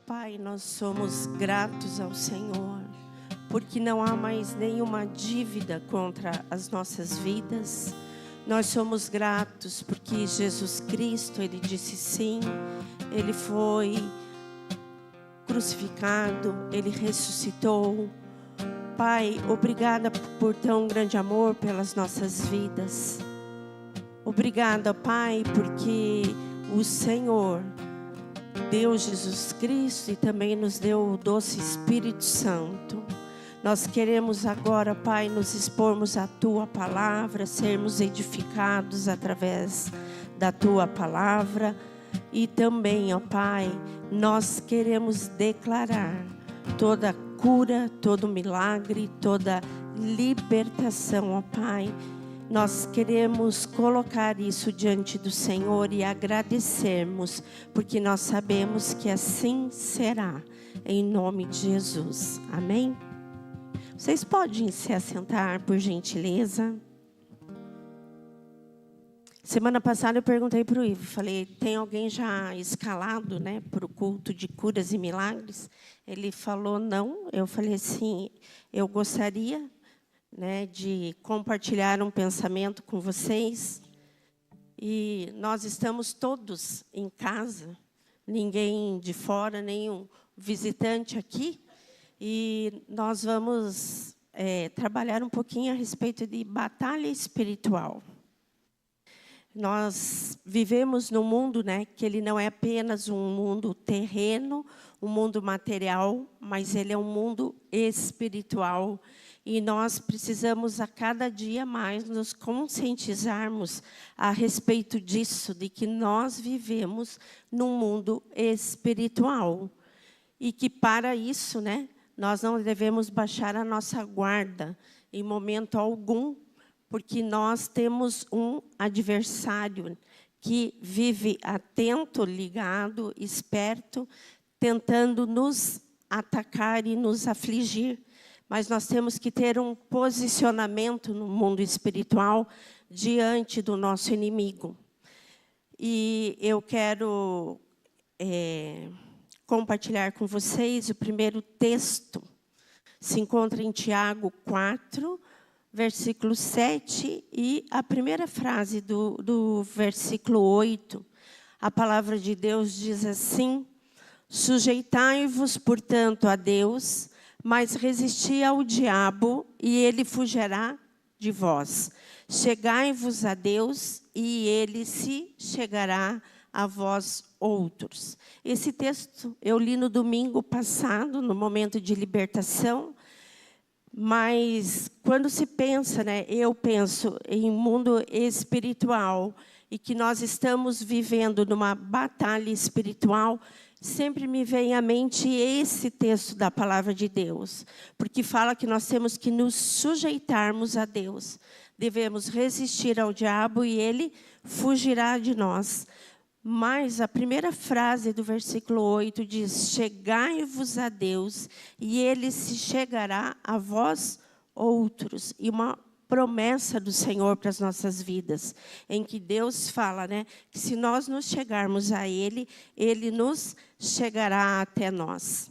Pai, nós somos gratos ao Senhor, porque não há mais nenhuma dívida contra as nossas vidas. Nós somos gratos porque Jesus Cristo, Ele disse sim, Ele foi crucificado, Ele ressuscitou. Pai, obrigada por tão grande amor pelas nossas vidas. Obrigada, Pai, porque o Senhor deu Jesus Cristo e também nos deu o doce Espírito Santo. Nós queremos agora, Pai, nos expormos à Tua Palavra, sermos edificados através da Tua Palavra. E também, ó Pai, nós queremos declarar toda cura, todo milagre, toda libertação, ó Pai. Nós queremos colocar isso diante do Senhor e agradecermos, porque nós sabemos que assim será, em nome de Jesus. Amém? Vocês podem se assentar, por gentileza. Semana passada eu perguntei para o Ivo, falei, tem alguém já escalado, né, para o culto de curas e milagres? Ele falou não. Eu falei assim, eu gostaria, né, de compartilhar um pensamento com vocês. E nós estamos todos em casa, ninguém de fora, nenhum visitante aqui. E nós vamos trabalhar um pouquinho a respeito de batalha espiritual. Nós vivemos num mundo, né, que ele não é apenas um mundo terreno, um mundo material, mas ele é um mundo espiritual. E nós precisamos a cada dia mais nos conscientizarmos a respeito disso, de que nós vivemos num mundo espiritual. E que para isso, né, nós não devemos baixar a nossa guarda em momento algum, porque nós temos um adversário que vive atento, ligado, esperto, tentando nos atacar e nos afligir. Mas nós temos que ter um posicionamento no mundo espiritual diante do nosso inimigo. E eu quero compartilhar com vocês o primeiro texto. Se encontra em Tiago 4, versículo 7, e a primeira frase do versículo 8. A palavra de Deus diz assim: sujeitai-vos, portanto, a Deus, mas resisti ao diabo, e ele fugirá de vós. Chegai-vos a Deus, e ele se chegará a vós outros. Esse texto eu li no domingo passado, no momento de libertação, mas quando se pensa, né, eu penso em mundo espiritual e que nós estamos vivendo numa batalha espiritual, sempre me vem à mente esse texto da palavra de Deus, porque fala que nós temos que nos sujeitarmos a Deus. Devemos resistir ao diabo e ele fugirá de nós. Mas a primeira frase do versículo 8 diz: chegai-vos a Deus, e ele se chegará a vós outros. E uma promessa do Senhor para as nossas vidas, em que Deus fala, né, que se nós nos chegarmos a Ele, Ele nos chegará até nós.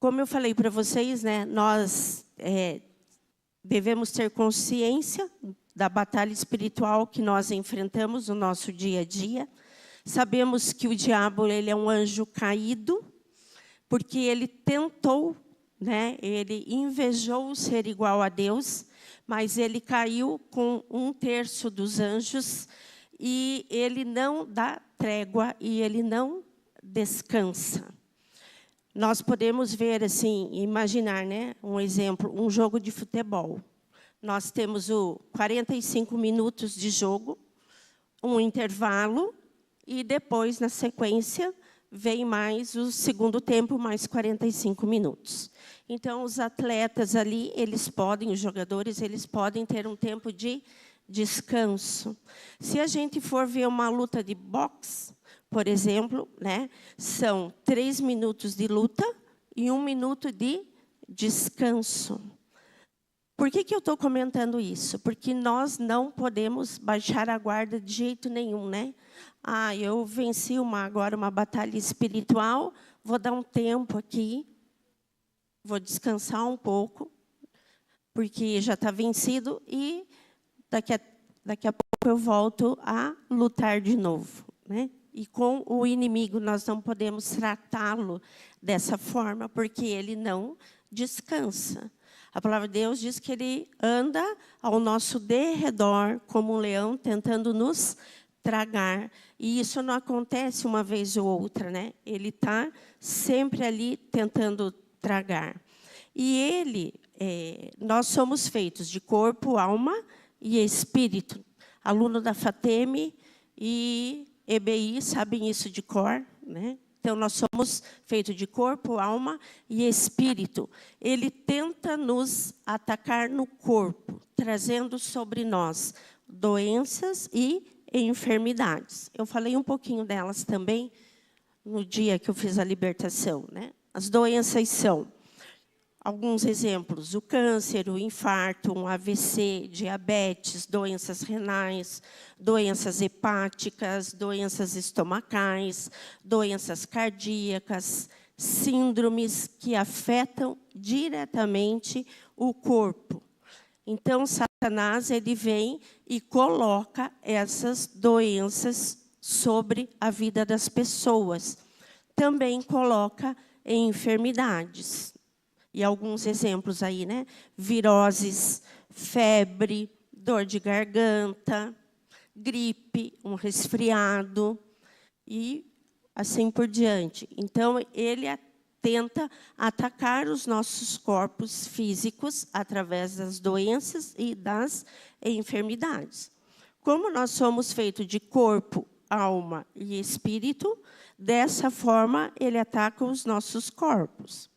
Como eu falei para vocês, né, nós devemos ter consciência da batalha espiritual que nós enfrentamos no nosso dia a dia. Sabemos que o diabo, ele é um anjo caído, porque ele tentou, né, ele invejou ser igual a Deus, mas ele caiu com 1/3 dos anjos, e ele não dá trégua, e ele não descansa. Nós podemos ver, assim, imaginar, né, um exemplo, um jogo de futebol. Nós temos 45 minutos de jogo, um intervalo, e depois, na sequência, vem mais o segundo tempo, mais 45 minutos. Então, os atletas ali, os jogadores, eles podem ter um tempo de descanso. Se a gente for ver uma luta de boxe, por exemplo, né, são 3 minutos de luta e 1 minuto de descanso. Por que eu estou comentando isso? Porque nós não podemos baixar a guarda de jeito nenhum, né? eu venci agora uma batalha espiritual, vou dar um tempo aqui, vou descansar um pouco, porque já está vencido, e daqui a pouco eu volto a lutar de novo, né? E com o inimigo nós não podemos tratá-lo dessa forma, porque ele não descansa. A palavra de Deus diz que ele anda ao nosso derredor como um leão, tentando nos tragar. E isso não acontece uma vez ou outra, né? Ele está sempre ali tentando tragar. E nós somos feitos de corpo, alma e espírito. Aluno da FATEM e EBI sabem isso de cor, né? Então, nós somos feitos de corpo, alma e espírito. Ele tenta nos atacar no corpo, trazendo sobre nós doenças e enfermidades. Eu falei um pouquinho delas também no dia que eu fiz a libertação, né? As doenças são alguns exemplos: o câncer, o infarto, um AVC, diabetes, doenças renais, doenças hepáticas, doenças estomacais, doenças cardíacas, síndromes que afetam diretamente o corpo. Então, Satanás ele vem e coloca essas doenças sobre a vida das pessoas. Também coloca enfermidades. E alguns exemplos aí, né? Viroses, febre, dor de garganta, gripe, um resfriado e assim por diante. Então, ele tenta atacar os nossos corpos físicos através das doenças e das enfermidades. Como nós somos feitos de corpo, alma e espírito, dessa forma ele ataca os nossos corpos.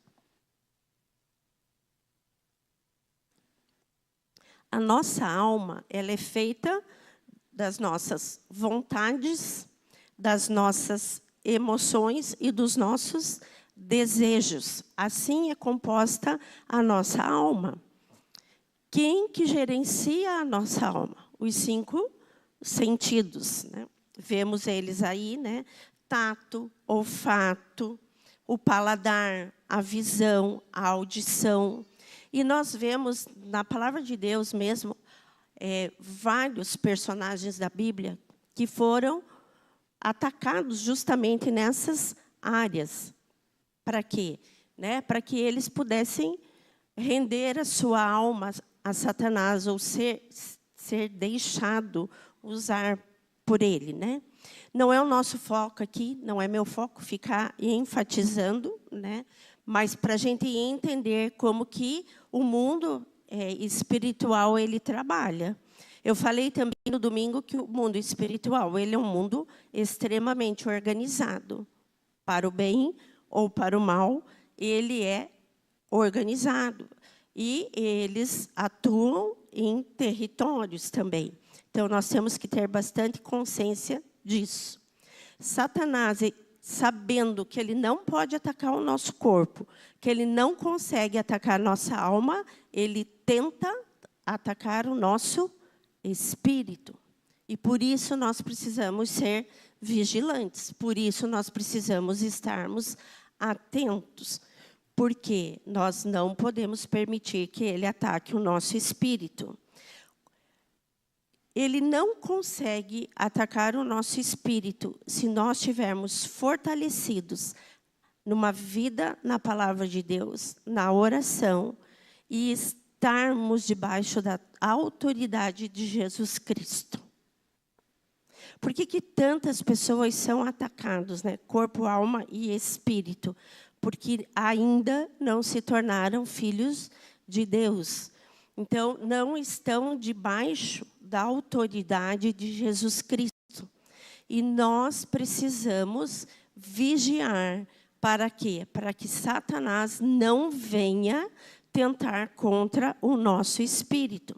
A nossa alma, ela é feita das nossas vontades, das nossas emoções e dos nossos desejos. Assim é composta a nossa alma. Quem que gerencia a nossa alma? Os 5 sentidos, né? Vemos eles aí, né? Tato, olfato, o paladar, a visão, a audição. E nós vemos, na palavra de Deus mesmo, vários personagens da Bíblia que foram atacados justamente nessas áreas. Para quê? Né? Para que eles pudessem render a sua alma a Satanás, ou ser deixado usar por ele, né? Não é o nosso foco aqui, não é meu foco ficar enfatizando, né? Mas para a gente entender como que o mundo espiritual ele trabalha. Eu falei também no domingo que o mundo espiritual ele é um mundo extremamente organizado. Para o bem ou para o mal, ele é organizado. E eles atuam em territórios também. Então, nós temos que ter bastante consciência disso. Satanás, sabendo que ele não pode atacar o nosso corpo, que ele não consegue atacar a nossa alma, ele tenta atacar o nosso espírito. E por isso nós precisamos ser vigilantes, por isso nós precisamos estarmos atentos, porque nós não podemos permitir que ele ataque o nosso espírito. Ele não consegue atacar o nosso espírito se nós estivermos fortalecidos numa vida na palavra de Deus, na oração, e estarmos debaixo da autoridade de Jesus Cristo. Por que tantas pessoas são atacadas, né? Corpo, alma e espírito? Porque ainda não se tornaram filhos de Deus. Então, não estão debaixo da autoridade de Jesus Cristo. E nós precisamos vigiar. Para quê? Para que Satanás não venha tentar contra o nosso espírito.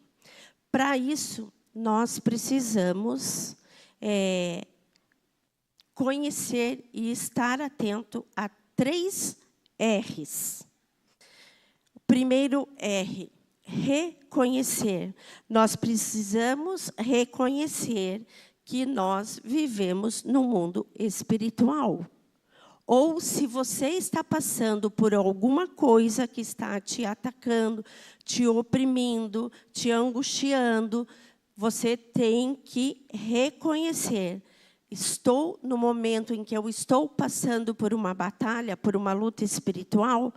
Para isso, nós precisamos conhecer e estar atento a 3 R's. O primeiro R, reconhecer. Nós precisamos reconhecer que nós vivemos no mundo espiritual. Ou se você está passando por alguma coisa que está te atacando, te oprimindo, te angustiando, você tem que reconhecer: estou no momento em que eu estou passando por uma batalha, por uma luta espiritual,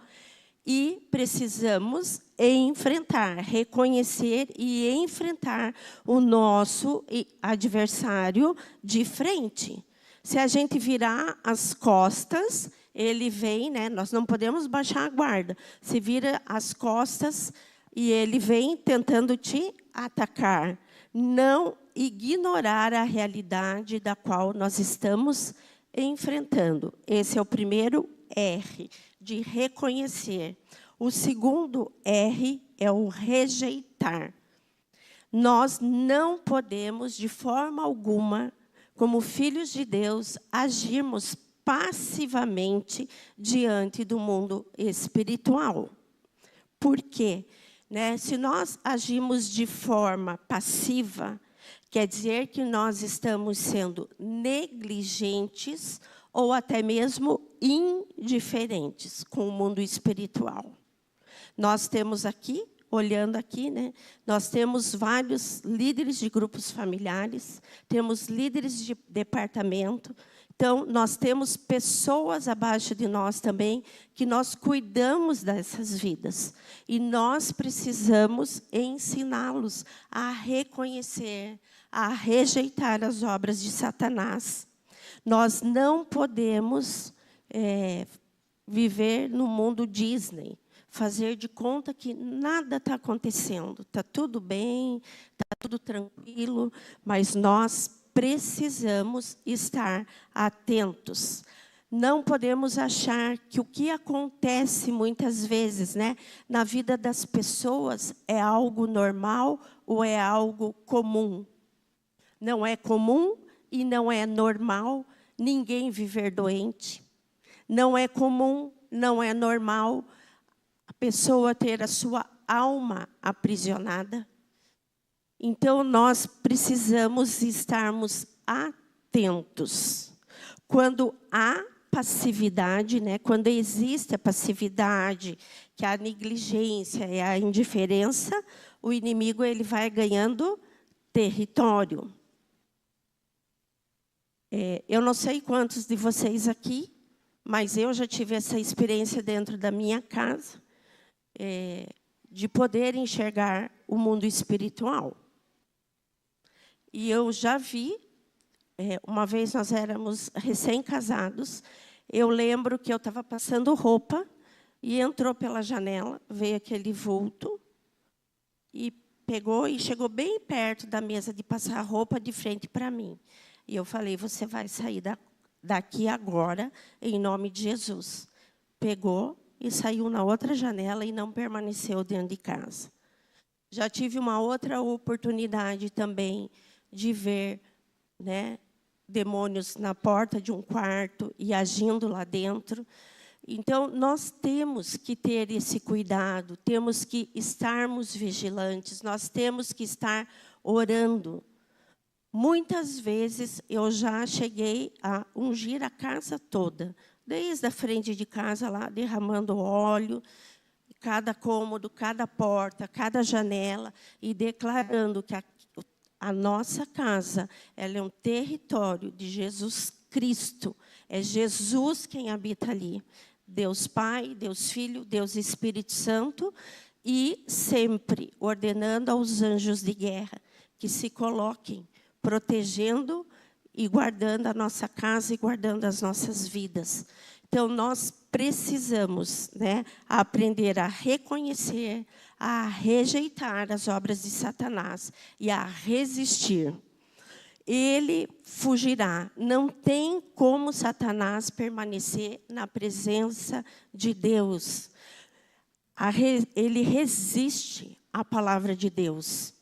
e precisamos enfrentar, reconhecer e enfrentar o nosso adversário de frente. Se a gente virar as costas, ele vem, né? Nós não podemos baixar a guarda. Se vira as costas e ele vem tentando te atacar. Não ignorar a realidade da qual nós estamos enfrentando. Esse é o primeiro R, de reconhecer. O segundo R é o rejeitar. Nós não podemos, de forma alguma, como filhos de Deus, agirmos passivamente diante do mundo espiritual. Por quê? Se nós agimos de forma passiva, quer dizer que nós estamos sendo negligentes ou até mesmo indiferentes com o mundo espiritual. Nós temos aqui, olhando aqui, nós temos vários líderes de grupos familiares, temos líderes de departamento. Então, nós temos pessoas abaixo de nós também, que nós cuidamos dessas vidas. E nós precisamos ensiná-los a reconhecer, a rejeitar as obras de Satanás. Nós não podemos viver no mundo Disney, fazer de conta que nada está acontecendo. Está tudo bem, está tudo tranquilo, mas nós precisamos estar atentos. Não podemos achar que o que acontece muitas vezes, na vida das pessoas é algo normal ou é algo comum. Não é comum e não é normal ninguém viver doente. Não é comum, não é normal a pessoa ter a sua alma aprisionada. Então, nós precisamos estarmos atentos. Quando há passividade, quando existe a passividade, que é a negligência e a indiferença, o inimigo ele vai ganhando território. Eu não sei quantos de vocês aqui, mas eu já tive essa experiência dentro da minha casa, de poder enxergar o mundo espiritual. E eu já vi, uma vez nós éramos recém-casados, eu lembro que eu estava passando roupa e entrou pela janela, veio aquele vulto e pegou e chegou bem perto da mesa de passar roupa de frente para mim. E eu falei: você vai sair daqui agora, em nome de Jesus. Pegou e saiu na outra janela e não permaneceu dentro de casa. Já tive uma outra oportunidade também de ver, demônios na porta de um quarto e agindo lá dentro. Então, nós temos que ter esse cuidado, temos que estarmos vigilantes, nós temos que estar orando. Muitas vezes, eu já cheguei a ungir a casa toda, desde a frente de casa, lá, derramando óleo, cada cômodo, cada porta, cada janela, e declarando que a nossa casa ela é um território de Jesus Cristo. É Jesus quem habita ali. Deus Pai, Deus Filho, Deus Espírito Santo, e sempre ordenando aos anjos de guerra que se coloquem, protegendo e guardando a nossa casa e guardando as nossas vidas. Então, nós precisamos aprender a reconhecer, a rejeitar as obras de Satanás e a resistir. Ele fugirá. Não tem como Satanás permanecer na presença de Deus. Ele resiste à palavra de Deus.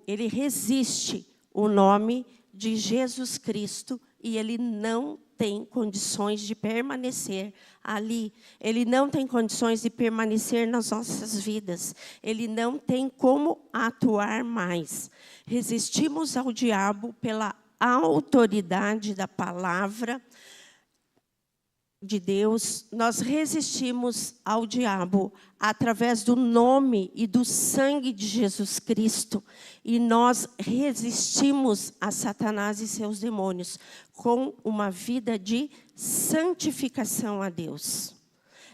Ele resiste o nome de Jesus Cristo e ele não tem condições de permanecer ali. Ele não tem condições de permanecer nas nossas vidas. Ele não tem como atuar mais. Resistimos ao diabo pela autoridade da palavra de Deus, nós resistimos ao diabo através do nome e do sangue de Jesus Cristo. E nós resistimos a Satanás e seus demônios com uma vida de santificação a Deus.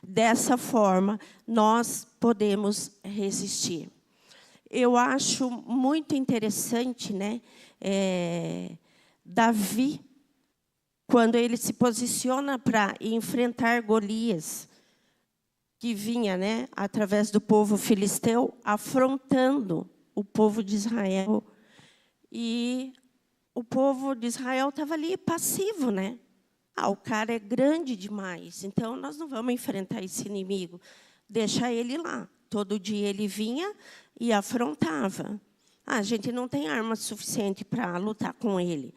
Dessa forma, nós podemos resistir. Eu acho muito interessante, né, Davi, quando ele se posiciona para enfrentar Golias, que vinha, né, através do povo filisteu, afrontando o povo de Israel. E o povo de Israel estava ali passivo, né? O cara é grande demais, então nós não vamos enfrentar esse inimigo. Deixa ele lá. Todo dia ele vinha e afrontava. A gente não tem arma suficiente para lutar com ele.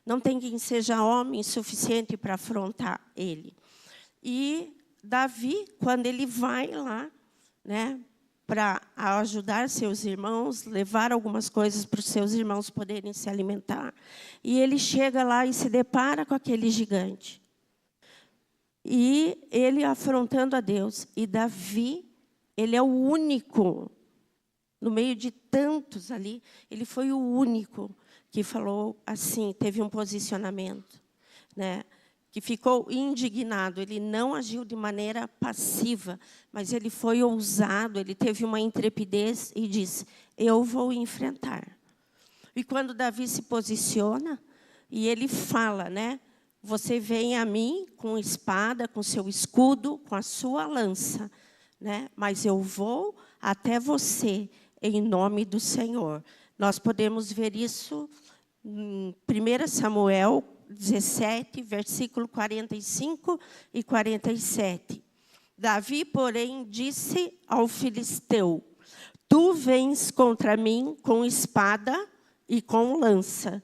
Não tem quem seja homem suficiente para afrontar ele. E Davi, quando ele vai lá, né, para ajudar seus irmãos, levar algumas coisas para os seus irmãos poderem se alimentar, e ele chega lá e se depara com aquele gigante. E ele afrontando a Deus. E Davi, ele é o único, no meio de tantos ali, ele foi o único que falou assim, teve um posicionamento, né, que ficou indignado. Ele não agiu de maneira passiva, mas ele foi ousado, ele teve uma intrepidez e disse, eu vou enfrentar. E quando Davi se posiciona, e ele fala, né, você vem a mim com espada, com seu escudo, com a sua lança, né, mas eu vou até você em nome do Senhor. Nós podemos ver isso em 1 Samuel 17, versículo 45 e 47. Davi, porém, disse ao filisteu, tu vens contra mim com espada e com lança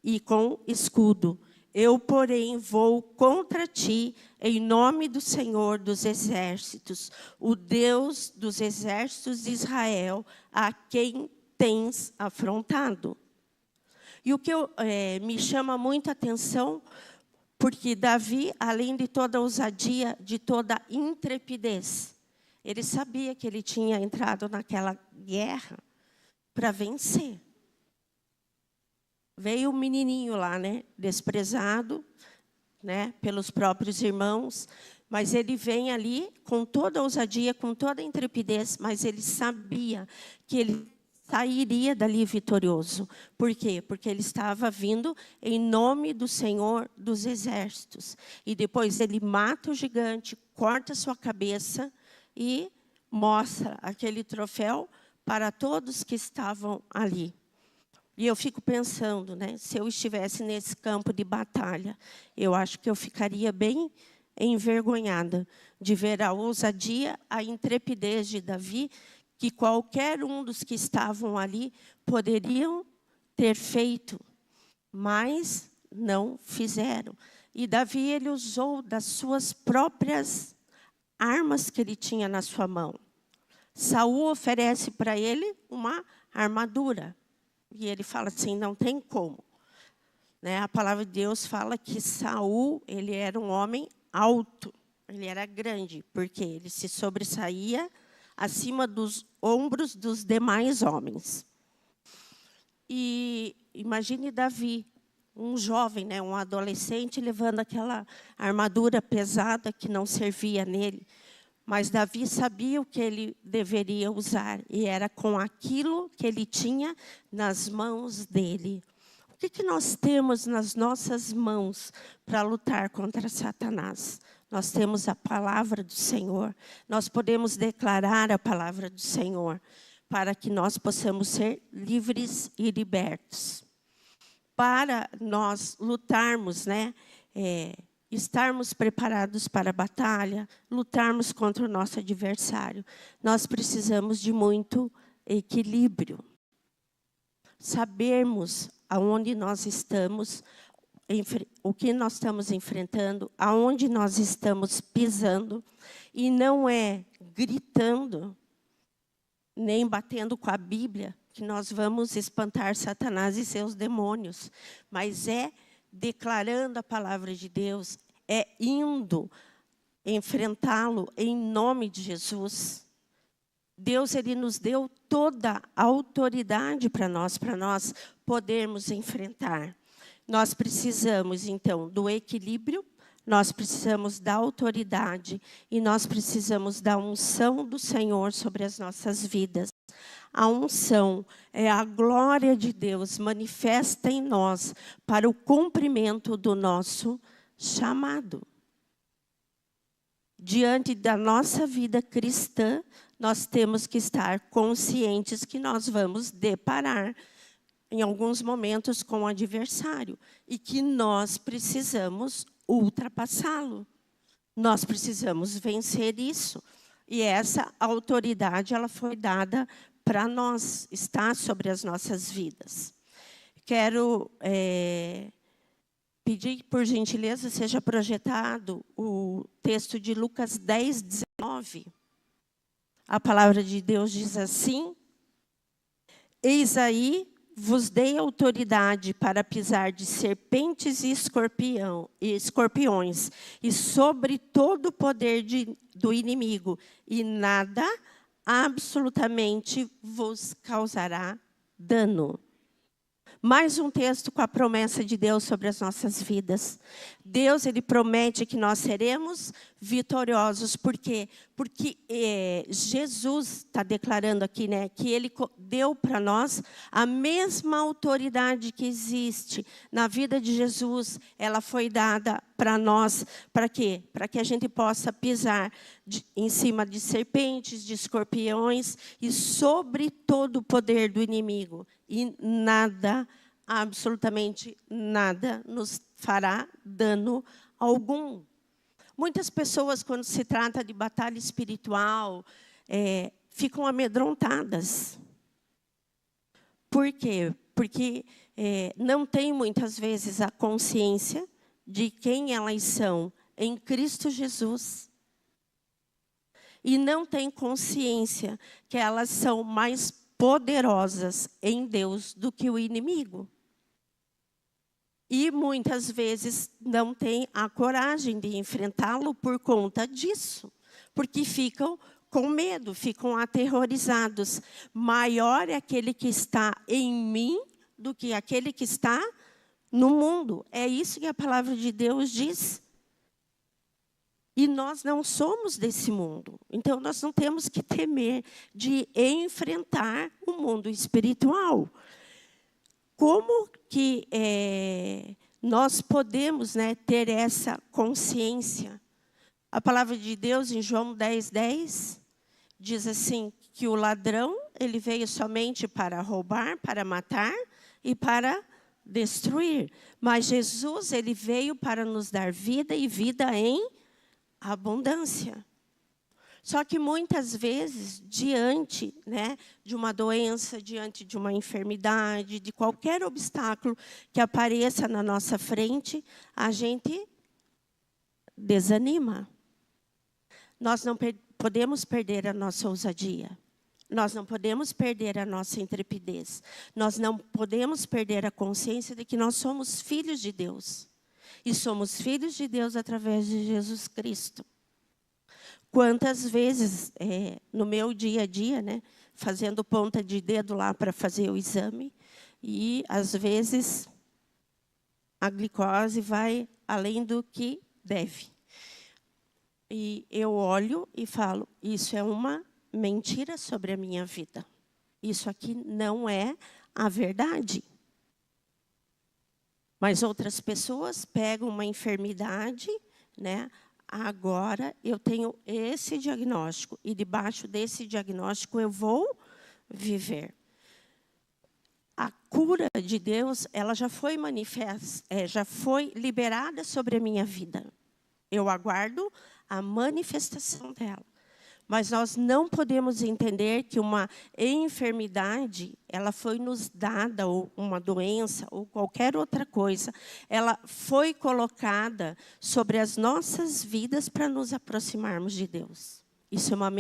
e com escudo. Eu, porém, vou contra ti em nome do Senhor dos Exércitos, o Deus dos exércitos de Israel, a quem tens afrontado. E o que me chama muita atenção, porque Davi, além de toda a ousadia, de toda a intrepidez, ele sabia que ele tinha entrado naquela guerra para vencer. Veio o menininho lá, né, desprezado, né, pelos próprios irmãos, mas ele vem ali com toda a ousadia, com toda a intrepidez, mas ele sabia que ele sairia dali vitorioso. Por quê? Porque ele estava vindo em nome do Senhor dos Exércitos. E depois ele mata o gigante, corta sua cabeça e mostra aquele troféu para todos que estavam ali. E eu fico pensando, né, se eu estivesse nesse campo de batalha, eu acho que eu ficaria bem envergonhada de ver a ousadia, a intrepidez de Davi, que qualquer um dos que estavam ali poderiam ter feito, mas não fizeram. E Davi, ele usou das suas próprias armas que ele tinha na sua mão. Saul oferece para ele uma armadura. E ele fala assim, não tem como. Né? A palavra de Deus fala que Saul, ele era um homem alto, ele era grande, porque ele se sobressaía acima dos ombros dos demais homens. E imagine Davi, um jovem, né, um adolescente, levando aquela armadura pesada que não servia nele. Mas Davi sabia o que ele deveria usar, e era com aquilo que ele tinha nas mãos dele. O que nós temos nas nossas mãos para lutar contra Satanás? Nós temos a palavra do Senhor. Nós podemos declarar a palavra do Senhor para que nós possamos ser livres e libertos. Para nós lutarmos, né, estarmos preparados para a batalha, lutarmos contra o nosso adversário, nós precisamos de muito equilíbrio. Sabermos aonde nós estamos, o que nós estamos enfrentando, aonde nós estamos pisando, e não é gritando, nem batendo com a Bíblia, que nós vamos espantar Satanás e seus demônios, mas é declarando a palavra de Deus, é indo enfrentá-lo em nome de Jesus. Deus, ele nos deu toda a autoridade para nós podermos enfrentar. Nós precisamos, então, do equilíbrio, nós precisamos da autoridade e nós precisamos da unção do Senhor sobre as nossas vidas. A unção é a glória de Deus manifesta em nós para o cumprimento do nosso chamado. Diante da nossa vida cristã, nós temos que estar conscientes que nós vamos deparar em alguns momentos com o adversário e que nós precisamos ultrapassá-lo. Nós precisamos vencer isso. E essa autoridade, ela foi dada para nós, está sobre as nossas vidas. Quero pedir que, por gentileza, seja projetado o texto de Lucas 10, 19. A palavra de Deus diz assim: eis aí, vos dei autoridade para pisar de serpentes e escorpiões, e sobre todo o poder do inimigo, e nada absolutamente vos causará dano. Mais um texto com a promessa de Deus sobre as nossas vidas. Deus, ele promete que nós seremos vitoriosos. Por quê? Porque Jesus está declarando aqui, né, que ele deu para nós a mesma autoridade que existe na vida de Jesus. Ela foi dada para nós. Para quê? Para que a gente possa pisar em cima de serpentes, de escorpiões e sobre todo o poder do inimigo. E nada, absolutamente nada, nos fará dano algum. Muitas pessoas, quando se trata de batalha espiritual, ficam amedrontadas. Por quê? Porque não têm, muitas vezes, a consciência de quem elas são em Cristo Jesus. E não têm consciência que elas são mais poderosas em Deus do que o inimigo. E muitas vezes não têm a coragem de enfrentá-lo por conta disso. Porque ficam com medo, ficam aterrorizados. Maior é aquele que está em mim do que aquele que está no mundo. É isso que a palavra de Deus diz. E nós não somos desse mundo. Então, nós não temos que temer de enfrentar o mundo espiritual. Como que nós podemos, né, ter essa consciência? A palavra de Deus, em João 10, 10, diz assim, que o ladrão, ele veio somente para roubar, para matar e para destruir. Mas Jesus, ele veio para nos dar vida e vida em abundância. Só que muitas vezes, diante, né, de uma doença, diante de uma enfermidade, de qualquer obstáculo que apareça na nossa frente, a gente desanima. Nós não podemos perder a nossa ousadia. Nós não podemos perder a nossa intrepidez. Nós não podemos perder a consciência de que nós somos filhos de Deus. E somos filhos de Deus através de Jesus Cristo. Quantas vezes, no meu dia a dia, né, fazendo ponta de dedo lá para fazer o exame, e às vezes a glicose vai além do que deve. E eu olho e falo, isso é uma mentira sobre a minha vida. Isso aqui não é a verdade. Mas outras pessoas pegam uma enfermidade, né? Agora eu tenho esse diagnóstico e debaixo desse diagnóstico eu vou viver. A cura de Deus, ela já foi já foi liberada sobre a minha vida. Eu aguardo a manifestação dela. Mas nós não podemos entender que uma enfermidade, ela foi nos dada, ou uma doença, ou qualquer outra coisa, ela foi colocada sobre as nossas vidas para nos aproximarmos de Deus. Isso é uma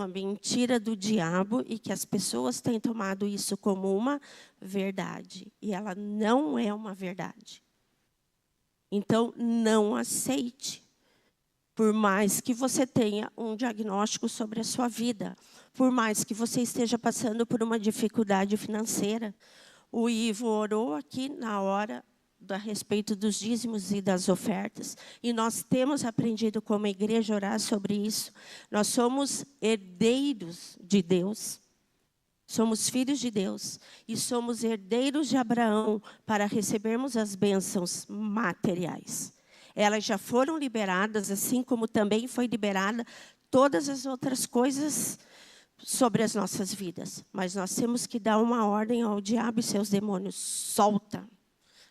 mentira do diabo e que as pessoas têm tomado isso como uma verdade. E ela não é uma verdade. Então, não aceite. Por mais que você tenha um diagnóstico sobre a sua vida, por mais que você esteja passando por uma dificuldade financeira. O Ivo orou aqui na hora a respeito dos dízimos e das ofertas. E nós temos aprendido como igreja a orar sobre isso. Nós somos herdeiros de Deus. Somos filhos de Deus. E somos herdeiros de Abraão para recebermos as bênçãos materiais. Elas já foram liberadas, assim como também foi liberada todas as outras coisas sobre as nossas vidas. Mas nós temos que dar uma ordem ao diabo e seus demônios. Solta.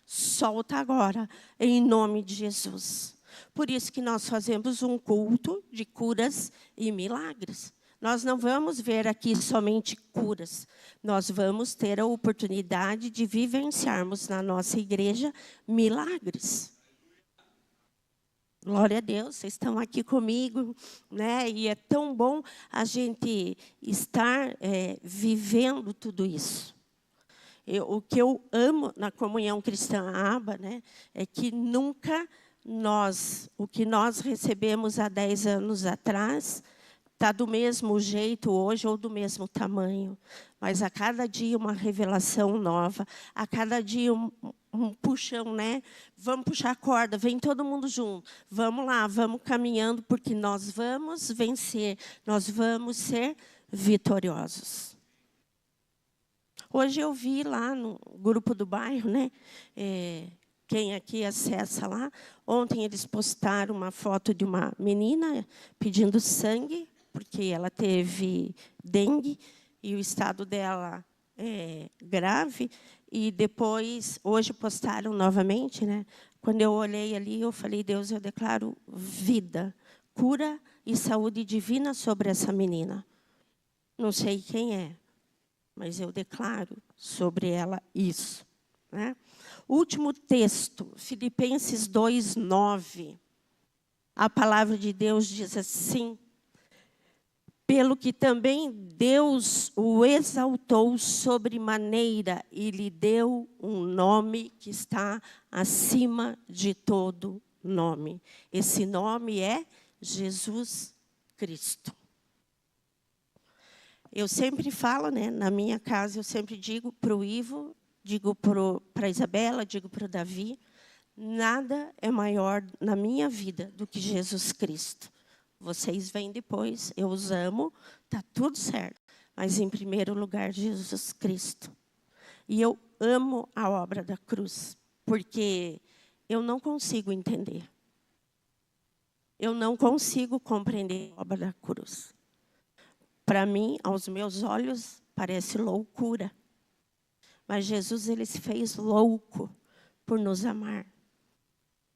Solta agora, em nome de Jesus. Por isso que nós fazemos um culto de curas e milagres. Nós não vamos ver aqui somente curas. Nós vamos ter a oportunidade de vivenciarmos na nossa igreja milagres. Glória a Deus, vocês estão aqui comigo, né? E é tão bom a gente estar vivendo tudo isso. O que eu amo na comunhão cristã ABA, né, é que nunca o que nós recebemos há 10 anos atrás, está do mesmo jeito hoje ou do mesmo tamanho. Mas a cada dia uma revelação nova, a cada dia um puxão, né? Vamos puxar a corda, vem todo mundo junto. Vamos lá, vamos caminhando, porque nós vamos vencer, nós vamos ser vitoriosos. Hoje eu vi lá no grupo do bairro, né? Quem aqui acessa lá, ontem eles postaram uma foto de uma menina pedindo sangue, porque ela teve dengue e o estado dela é grave. E depois, hoje postaram novamente, né? Quando eu olhei ali, eu falei, Deus, eu declaro vida, cura e saúde divina sobre essa menina. Não sei quem é, mas eu declaro sobre ela isso. Né? Último texto, Filipenses 2:9. A palavra de Deus diz assim: pelo que também Deus o exaltou sobremaneira e lhe deu um nome que está acima de todo nome. Esse nome é Jesus Cristo. Eu sempre falo, né, na minha casa, eu sempre digo para o Ivo, digo para a Isabela, digo para o Davi, nada é maior na minha vida do que Jesus Cristo. Vocês vêm depois, eu os amo, está tudo certo. Mas, em primeiro lugar, Jesus Cristo. E eu amo a obra da cruz, porque eu não consigo entender. Eu não consigo compreender a obra da cruz. Para mim, aos meus olhos, parece loucura. Mas Jesus, ele se fez louco por nos amar.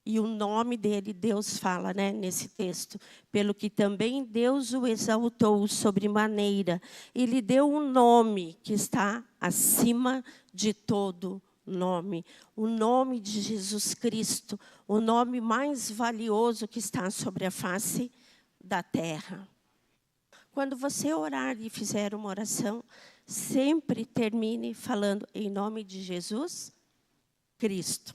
E o nome dele, Deus fala, né, nesse texto. Pelo que também Deus o exaltou sobremaneira. E lhe deu um nome que está acima de todo nome. O nome de Jesus Cristo. O nome mais valioso que está sobre a face da terra. Quando você orar e fizer uma oração, sempre termine falando em nome de Jesus Cristo.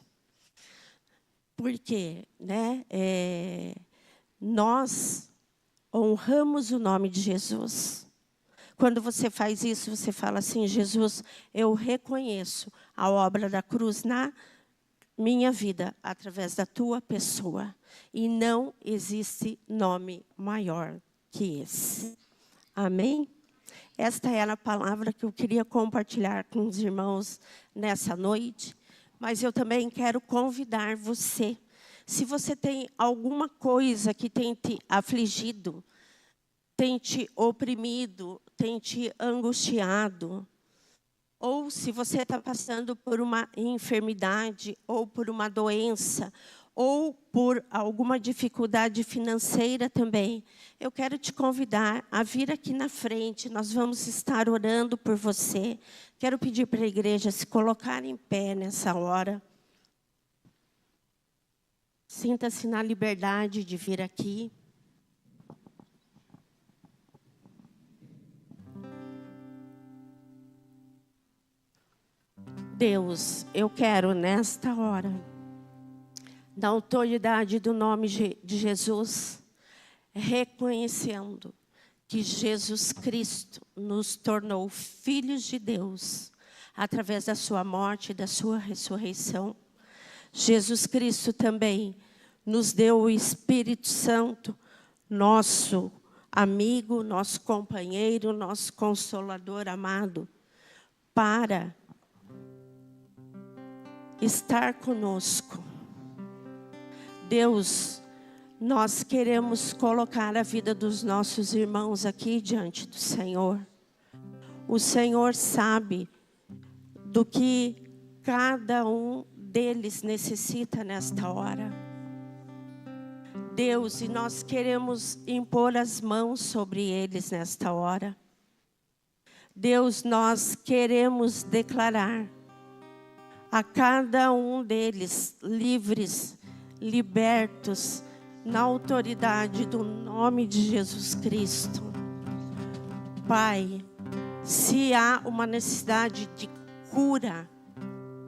Porque, né, nós honramos o nome de Jesus. Quando você faz isso, você fala assim, Jesus, eu reconheço a obra da cruz na minha vida, através da tua pessoa. E não existe nome maior que esse. Amém? Esta era a palavra que eu queria compartilhar com os irmãos nessa noite. Mas eu também quero convidar você. Se você tem alguma coisa que tem te afligido, tem te oprimido, tem te angustiado, ou se você está passando por uma enfermidade, ou por uma doença, ou por alguma dificuldade financeira também, eu quero te convidar a vir aqui na frente. Nós vamos estar orando por você. Quero pedir para a igreja se colocar em pé nessa hora. Sinta-se na liberdade de vir aqui. Deus, eu quero nesta hora, na autoridade do nome de Jesus, reconhecendo que Jesus Cristo nos tornou filhos de Deus, através da sua morte e da sua ressurreição. Jesus Cristo também nos deu o Espírito Santo, nosso amigo, nosso companheiro, nosso consolador amado, para estar conosco. Deus, nós queremos colocar a vida dos nossos irmãos aqui diante do Senhor. O Senhor sabe do que cada um deles necessita nesta hora. Deus, e nós queremos impor as mãos sobre eles nesta hora. Deus, nós queremos declarar a cada um deles livres, libertos, na autoridade do nome de Jesus Cristo. Pai, se há uma necessidade de cura,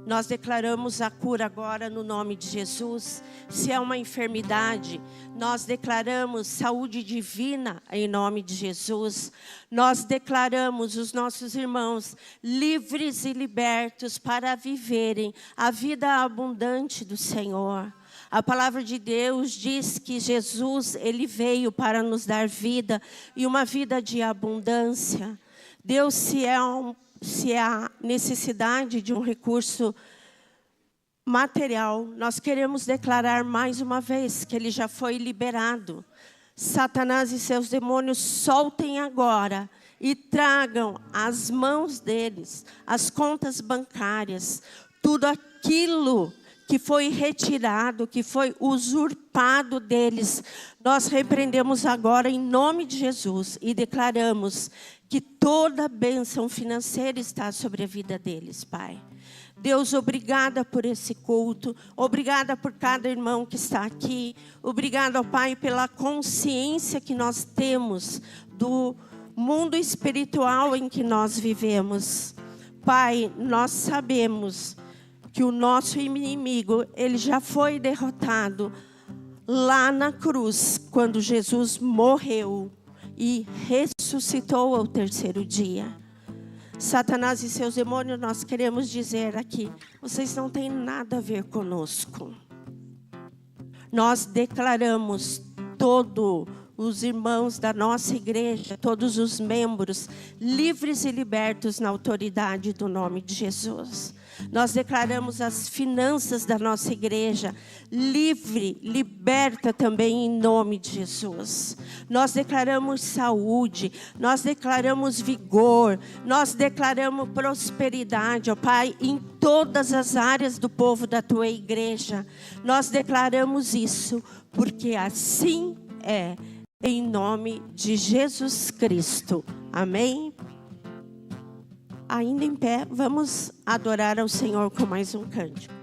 nós declaramos a cura agora no nome de Jesus. Se é uma enfermidade, nós declaramos saúde divina em nome de Jesus. Nós declaramos os nossos irmãos livres e libertos para viverem a vida abundante do Senhor. A palavra de Deus diz que Jesus, Ele veio para nos dar vida e uma vida de abundância. Deus, se há necessidade de um recurso material, nós queremos declarar mais uma vez que ele já foi liberado. Satanás e seus demônios soltem agora e tragam às mãos deles as contas bancárias, tudo aquilo que foi retirado, que foi usurpado deles. Nós repreendemos agora em nome de Jesus e declaramos que toda bênção financeira está sobre a vida deles, Pai. Deus, obrigada por esse culto, obrigada por cada irmão que está aqui, obrigada, Pai, pela consciência que nós temos do mundo espiritual em que nós vivemos. Pai, nós sabemos que o nosso inimigo, ele já foi derrotado lá na cruz, quando Jesus morreu e ressuscitou ao terceiro dia. Satanás e seus demônios, nós queremos dizer aqui, vocês não têm nada a ver conosco. Nós declaramos todos os irmãos da nossa igreja, todos os membros, livres e libertos na autoridade do nome de Jesus. Nós declaramos as finanças da nossa igreja livre, liberta também em nome de Jesus. Nós declaramos saúde, nós declaramos vigor, nós declaramos prosperidade, ó Pai, em todas as áreas do povo da tua igreja. Nós declaramos isso, porque assim é, em nome de Jesus Cristo. Amém? Ainda em pé, vamos adorar ao Senhor com mais um cântico.